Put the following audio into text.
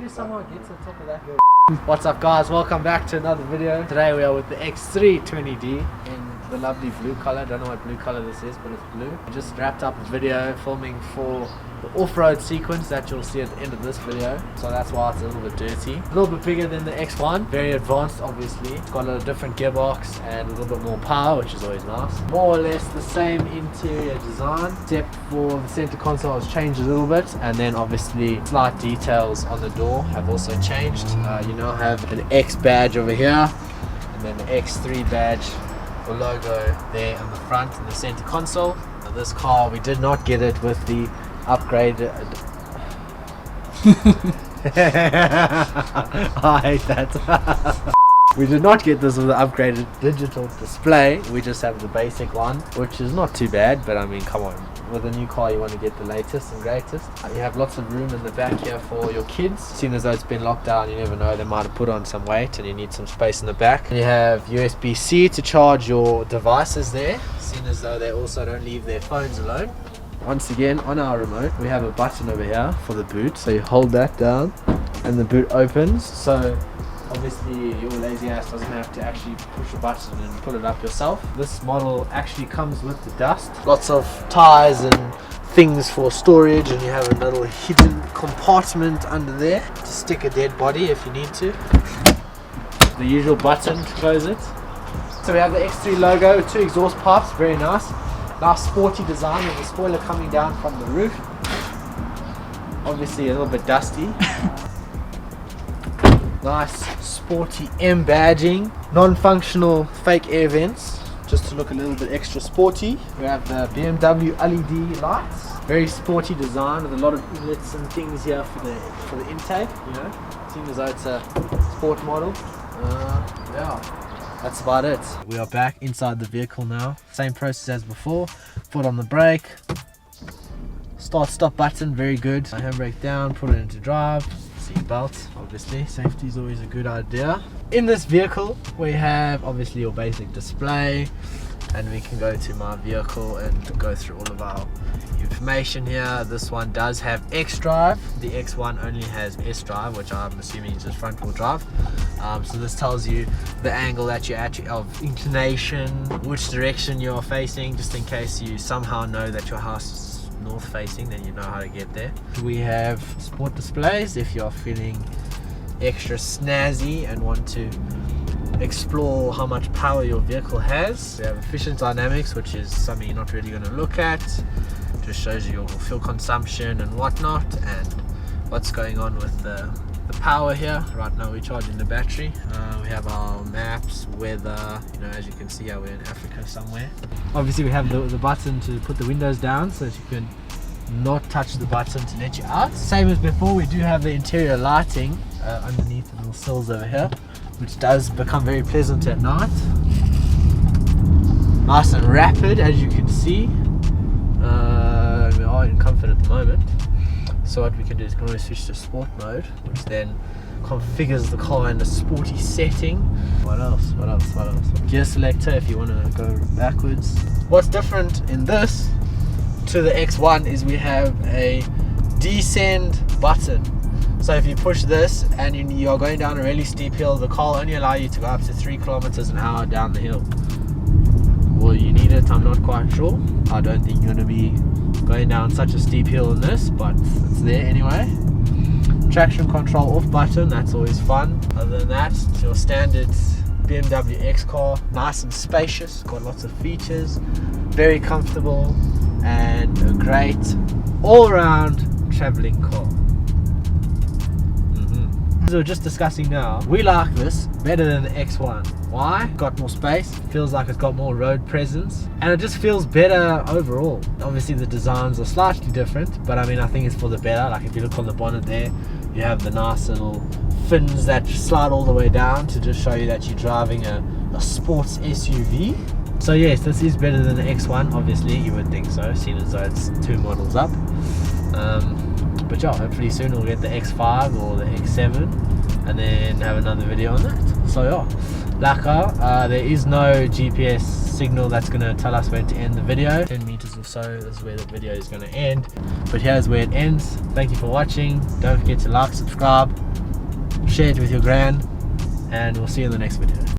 you somehow get to the top of that hill? What's up guys, welcome back to another video. Today we are with the X3 20D in the lovely blue color. Don't know what blue color this is, but it's blue. We just wrapped up a video filming for the off-road sequence that you'll see at the end of this video, so that's why it's a little bit dirty. A little bit bigger than the X1, very advanced obviously. It's got a different gearbox and a little bit more power, which is always nice. More or less the same interior design, except for the center console has changed a little bit, and then obviously slight details on the door have also changed. You now have an X badge over here, and then the X3 badge or logo there on the front in the center console. Now this car, we did not get it with the upgraded I hate that. We did not get this with the upgraded digital display. We just have the basic one, which is not too bad, but I mean, come on, with a new car you want to get the latest and greatest. You have lots of room in the back here for your kids. Seeing as though it's been locked down, you never know, they might have put on some weight and you need some space in the back. And you have USB-C to charge your devices there, seeing as though they also don't leave their phones alone. Once again, on our remote we have a button over here for the boot, so you hold that down and the boot opens. So obviously your lazy ass doesn't have to actually push a button and pull it up yourself. This model actually comes with the dust, lots of ties and things for storage, and you have a little hidden compartment under there to stick a dead body if you need to. The usual button to close it. So we have the X3 logo, 2 exhaust pipes, very nice. Nice sporty design with the spoiler coming down from the roof. Obviously a little bit dusty. Nice sporty M badging. Non-functional fake air vents, just to look a little bit extra sporty. We have the BMW LED lights. Very sporty design with a lot of inlets and things here for the intake, you know. Seeing as though it's a sport model. Yeah. That's about it. We are back inside the vehicle now. Same process as before. Foot on the brake. Start stop button, very good. Handbrake down, put it into drive. Seat belt, obviously. Safety is always a good idea. In this vehicle, we have obviously your basic display. And we can go to my vehicle and go through all of our information here. This one does have X drive. The X1 only has S drive, which I'm assuming is just front wheel drive. So this tells you the angle that you're at, of inclination, which direction you're facing, just in case you somehow know that your house is north facing, then you know how to get there. We have sport displays if you're feeling extra snazzy and want to explore how much power your vehicle has. We have efficient dynamics, which is something you're not really going to look at. Just shows you your fuel consumption and whatnot, and what's going on with the power here. Right now we're charging the battery. We have our maps, weather, you know, as you can see, we're in Africa somewhere. Obviously we have the button to put the windows down so that you can not touch the button to let you out. Same as before, we do have the interior lighting underneath the little sills over here, which does become very pleasant at night. Nice and rapid, as you can see. We are in comfort at the moment. So what we can do is we can always switch to sport mode, which then configures the car in a sporty setting. What else? Gear selector if you want to go backwards. What's different in this to the X1 is we have a descend button. So if you push this and you are going down a really steep hill, the car will only allow you to go up to 3 kilometers an hour down the hill. Will you need it? I'm not quite sure. I don't think you're going to be going down such a steep hill in this, but it's there anyway. Traction control off button, that's always fun. Other than that, it's your standard BMW X car. Nice and spacious, got lots of features, very comfortable, and a great all-round traveling car. As we were just discussing now, we like this better than the X1. Why? Got more space, feels like it's got more road presence, and it just feels better overall. Obviously the designs are slightly different, but I mean, I think it's for the better. Like if you look on the bonnet there, you have the nice little fins that slide all the way down to just show you that you're driving a sports SUV. So yes, this is better than the X1, obviously, you would think so, seeing as though it's 2 models up. But yeah, hopefully soon we'll get the X5 or the X7 and then have another video on that. So yeah, black car. There is no GPS signal that's going to tell us when to end the video. 10 meters or so, this is where the video is going to end, but here's where it ends. Thank you for watching. Don't forget to like, subscribe, share it with your gran, and we'll see you in the next video.